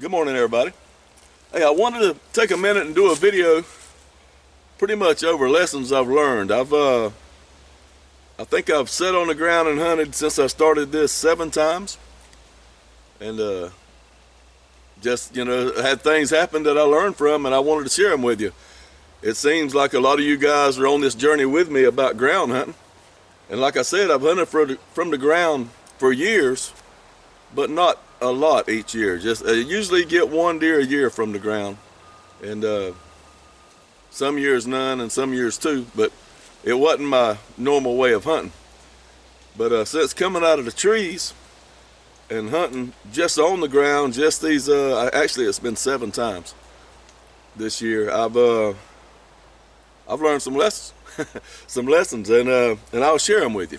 Good morning, everybody. Hey, I wanted to take a minute and do a video pretty much over lessons I've learned. I think I've sat on the ground and hunted since I started this 7 times. And just, had things happen that I learned from, and I wanted to share them with you. It seems like a lot of you guys are on this journey with me about ground hunting. And like I said, I've hunted from the ground for years, but not a lot each year. Just usually get 1 deer a year from the ground, and some years none, and some years 2. But it wasn't my normal way of hunting. But since coming out of the trees and hunting just on the ground, just these actually it's been 7 times this year. I've learned some lessons, and I'll share them with you.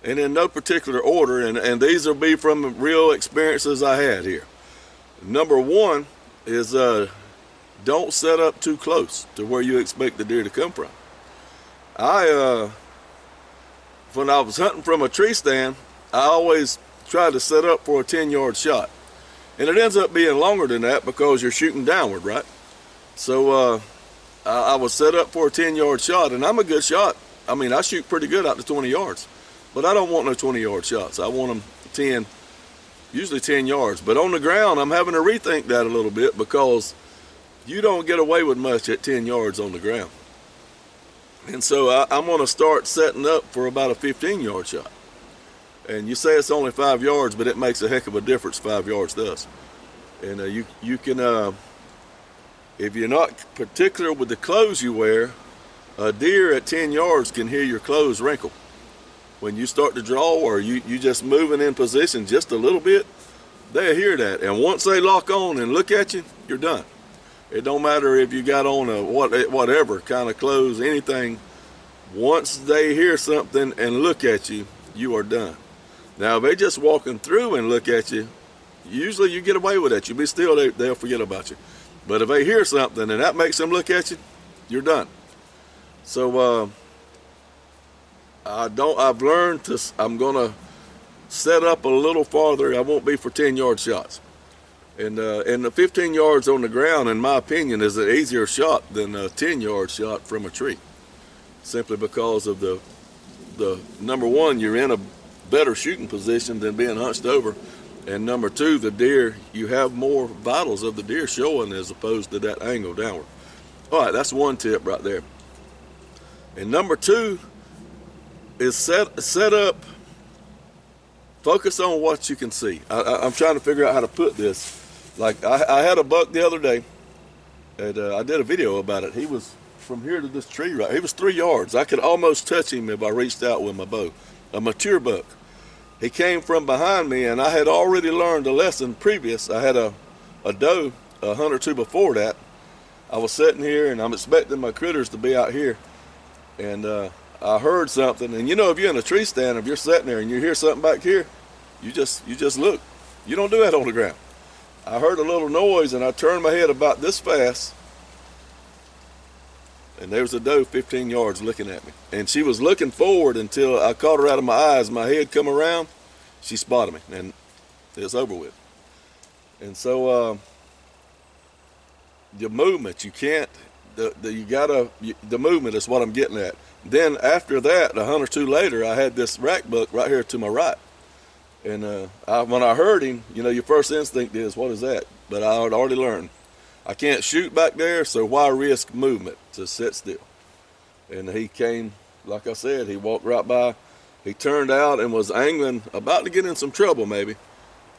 And in no particular order, and these will be from real experiences I had here. Number 1 is don't set up too close to where you expect the deer to come from. When I was hunting from a tree stand, I always tried to set up for a 10-yard shot. And it ends up being longer than that because you're shooting downward, right? So I was set up for a 10-yard shot, and I'm a good shot. I mean, I shoot pretty good out to 20 yards. But I don't want no 20-yard shots. I want them 10, usually 10 yards. But on the ground, I'm having to rethink that a little bit because you don't get away with much at 10 yards on the ground. And so I'm going to start setting up for about a 15-yard shot. And you say it's only 5 yards, but it makes a heck of a difference, 5 yards does. And you can, if you're not particular with the clothes you wear, a deer at 10 yards can hear your clothes wrinkle. When you start to draw, or you just moving in position just a little bit, they hear that. And once they lock on and look at you, you're done. It don't matter if you got on a whatever kind of clothes, anything. Once they hear something and look at you, you are done. Now, if they just walking through and look at you, usually you get away with that. You be still, they'll forget about you. But if they hear something and that makes them look at you, you're done. So I've learned to, I'm gonna set up a little farther. I won't be for 10-yard shots. And the 15 yards on the ground, in my opinion, is an easier shot than a 10-yard shot from a tree. Simply because of the number 1, you're in a better shooting position than being hunched over. And number 2, the deer, you have more vitals of the deer showing as opposed to that angle downward. All right, that's 1 tip right there. And number 2 is set up, focus on what you can see. I'm trying to figure out how to put this. Like I had a buck the other day, and I did a video about it. He was from here to this tree right. He was 3 yards. I could almost touch him if I reached out with my bow. A mature buck. He came from behind me, and I had already learned a lesson previous. I had a doe, a hunt or two before that. I was sitting here, and I'm expecting my critters to be out here, and I heard something. And if you're in a tree stand, if you're sitting there and you hear something back here, you just look. You don't do that on the ground. I heard a little noise, and I turned my head about this fast, and there was a doe 15 yards looking at me. And she was looking forward until I caught her out of my eyes. My head come around, she spotted me, and it's over with. And so the movement, you can't, the movement is what I'm getting at. Then after that, a hunt or two later, I had this rack buck right here to my right. And when I heard him, your first instinct is, what is that? But I had already learned, I can't shoot back there, so why risk movement? To sit still. And he came, like I said, he walked right by. He turned out and was angling, about to get in some trouble maybe.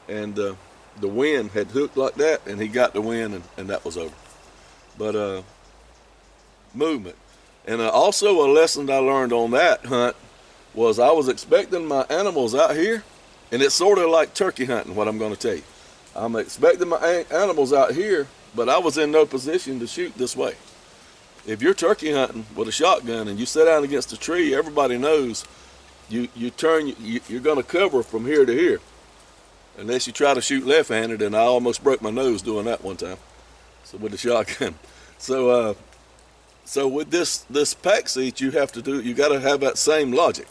And the wind had hooked like that, and he got the wind, and that was over. But movement. And also a lesson I learned on that hunt was I was expecting my animals out here, and it's sort of like turkey hunting, what I'm going to tell you. I'm expecting my animals out here, but I was in no position to shoot this way. If you're turkey hunting with a shotgun and you sit down against a tree, everybody knows you're going to cover from here to here, unless you try to shoot left-handed, and I almost broke my nose doing that one time. So with the shotgun. So with this pack seat, you got to have that same logic.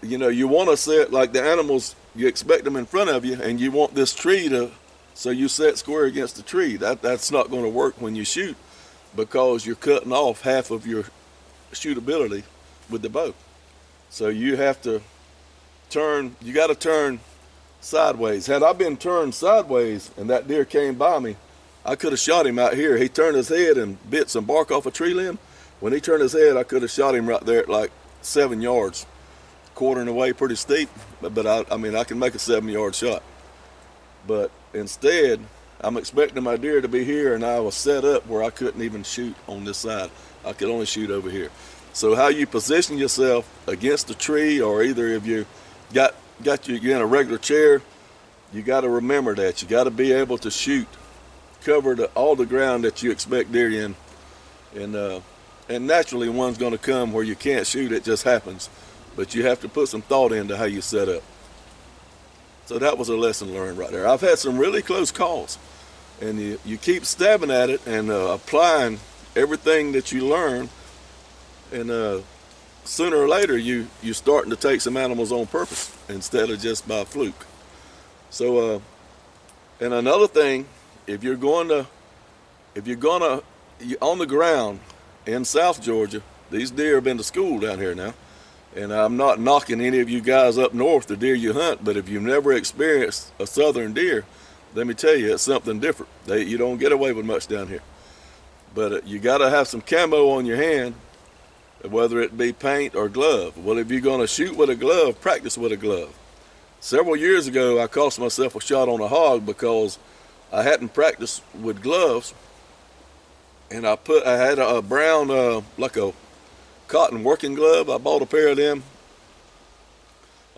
You want to set like the animals, you expect them in front of you, and you want this tree to So you set square against the tree. That's not going to work when you shoot, because you're cutting off half of your shootability with the bow. So you have to turn. You got to turn sideways. Had I been turned sideways and that deer came by me, I could have shot him out here. He turned his head and bit some bark off a tree limb. When he turned his head, I could have shot him right there at like 7 yards, quartering away pretty steep. But I mean, I can make a 7-yard shot. But instead, I'm expecting my deer to be here, and I was set up where I couldn't even shoot on this side. I could only shoot over here. So how you position yourself against the tree, or either if you got you in a regular chair, you got to remember that. You got to be able to shoot, cover all the ground that you expect deer in. And naturally one's going to come where you can't shoot. It just happens. But you have to put some thought into how you set up. So that was a lesson learned right there. I've had some really close calls, and you keep stabbing at it and applying everything that you learn, and sooner or later you're starting to take some animals on purpose instead of just by fluke. So and another thing, if you're on the ground in South Georgia, these deer have been to school down here now. And I'm not knocking any of you guys up north, the deer you hunt, but if you've never experienced a southern deer, let me tell you, it's something different. You don't get away with much down here. But you got to have some camo on your hand, whether it be paint or glove. Well, if you're going to shoot with a glove, practice with a glove. Several years ago, I cost myself a shot on a hog because I hadn't practiced with gloves, and I had a brown, like a cotton working glove. I bought a pair of them.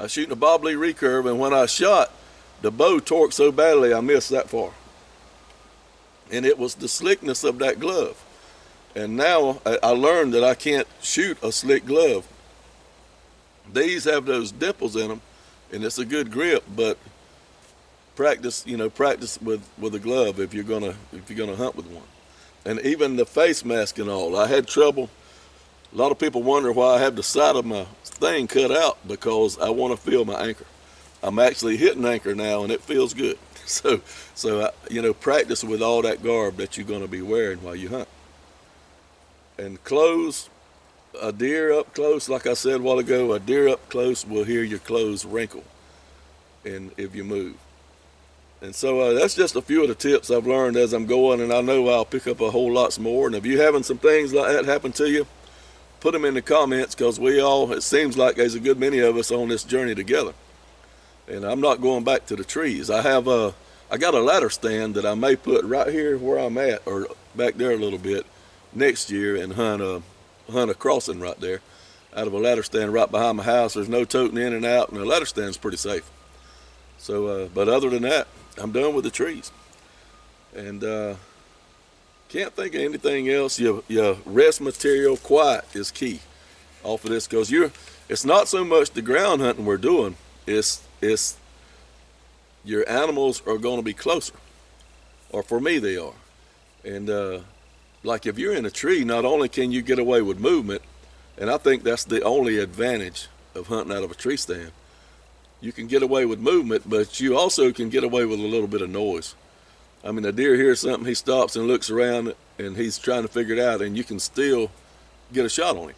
I was shooting a Bob Lee recurve, and when I shot, the bow torqued so badly I missed that far. And it was the slickness of that glove. And now I learned that I can't shoot a slick glove. These have those dimples in them, and it's a good grip, but practice with a glove if you're gonna hunt with one. And even the face mask and all, I had trouble. A lot of people wonder why I have the side of my thing cut out, because I want to feel my anchor. I'm actually hitting anchor now, and it feels good. So practice with all that garb that you're going to be wearing while you hunt. And clothes, a deer up close, like I said a while ago, a deer up close will hear your clothes wrinkle, and if you move. And so that's just a few of the tips I've learned as I'm going, and I know I'll pick up a whole lot more. And if you're having some things like that happen to you, put them in the comments, because it seems like there's a good many of us on this journey together. And I'm not going back to the trees. I got a ladder stand that I may put right here where I'm at, or back there a little bit, next year, and hunt a crossing right there out of a ladder stand right behind my house. There's no toting in and out, and the ladder stand's pretty safe. So, but other than that, I'm done with the trees. And can't think of anything else. Your rest material, quiet, is key off of this, because it's not so much the ground hunting we're doing, it's your animals are going to be closer, or for me they are. And like if you're in a tree, not only can you get away with movement, and I think that's the only advantage of hunting out of a tree stand, you can get away with movement, but you also can get away with a little bit of noise. I mean, a deer hears something, he stops and looks around, and he's trying to figure it out, and you can still get a shot on him.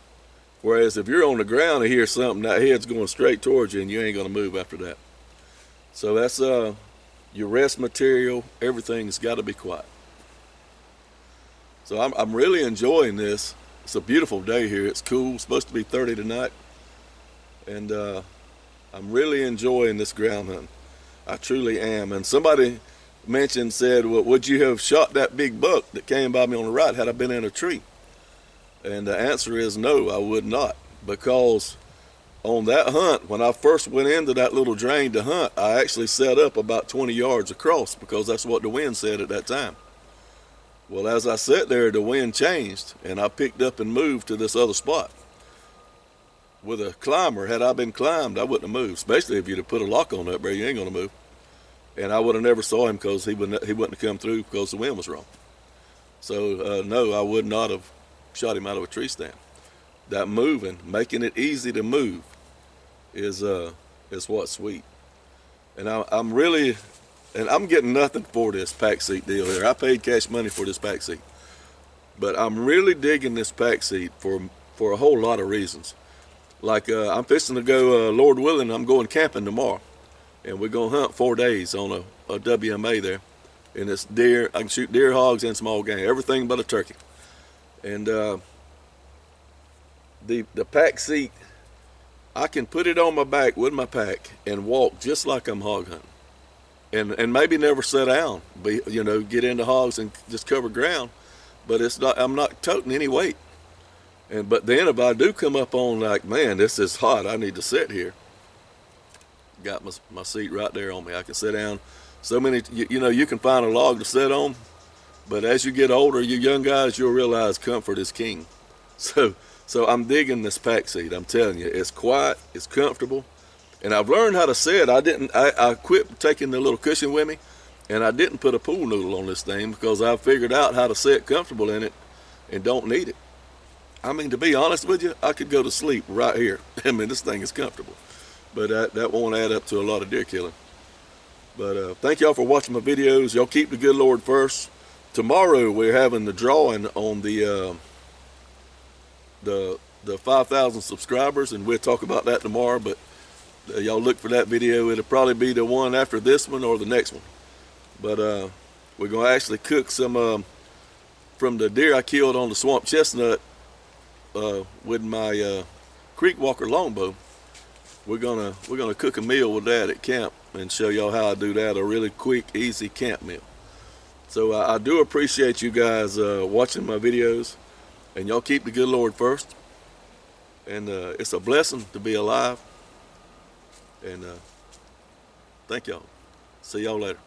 Whereas if you're on the ground and hear something, that head's going straight towards you, and you ain't going to move after that. So that's your rest material. Everything's got to be quiet. So I'm really enjoying this. It's a beautiful day here. It's cool. It's supposed to be 30 tonight, and I'm really enjoying this ground hunting. I truly am. And somebody said, well, would you have shot that big buck that came by me on the right had I been in a tree? And the answer is no, I would not, because on that hunt, when I first went into that little drain to hunt, I actually set up about 20 yards across, because that's what the wind said at that time. Well, as I sat there, the wind changed, and I picked up and moved to this other spot. With a climber, had I been climbed, I wouldn't have moved, especially if you'd have put a lock on up there, you ain't going to move. And I would have never saw him, because he wouldn't have come through because the wind was wrong. So no, I would not have shot him out of a tree stand. That moving, making it easy to move, is what's sweet. And I'm really and I'm getting nothing for this pack seat deal here. I paid cash money for this pack seat, but I'm really digging this pack seat for a whole lot of reasons. Like I'm fixing to go, Lord willing, I'm going camping tomorrow, and we're gonna hunt 4 days on a WMA there, and it's deer. I can shoot deer, hogs, and small game, everything but a turkey. And the pack seat, I can put it on my back with my pack and walk just like I'm hog hunting, and maybe never sit down, get into hogs and just cover ground. But it's not. I'm not toting any weight. But then if I do come up on like, man, this is hot, I need to sit here. Got my seat right there on me. I can sit down. So many, you can find a log to sit on, but as you get older, you young guys, you'll realize comfort is king. So I'm digging this pack seat. I'm telling you, it's quiet, it's comfortable, and I've learned how to sit. I quit taking the little cushion with me, and I didn't put a pool noodle on this thing because I figured out how to sit comfortable in it and don't need it. I mean, to be honest with you, I could go to sleep right here. I mean, this thing is comfortable, but that won't add up to a lot of deer killing. But thank y'all for watching my videos. Y'all keep the good Lord first. Tomorrow we're having the drawing on the 5,000 subscribers, and we'll talk about that tomorrow. But y'all look for that video. It'll probably be the one after this one or the next one. But we're gonna actually cook some from the deer I killed on the swamp chestnut with my creek walker longbow. We're gonna cook a meal with that at camp and show y'all how I do that, a really quick, easy camp meal. So I do appreciate you guys watching my videos, and y'all keep the good Lord first. And it's a blessing to be alive. And thank y'all. See y'all later.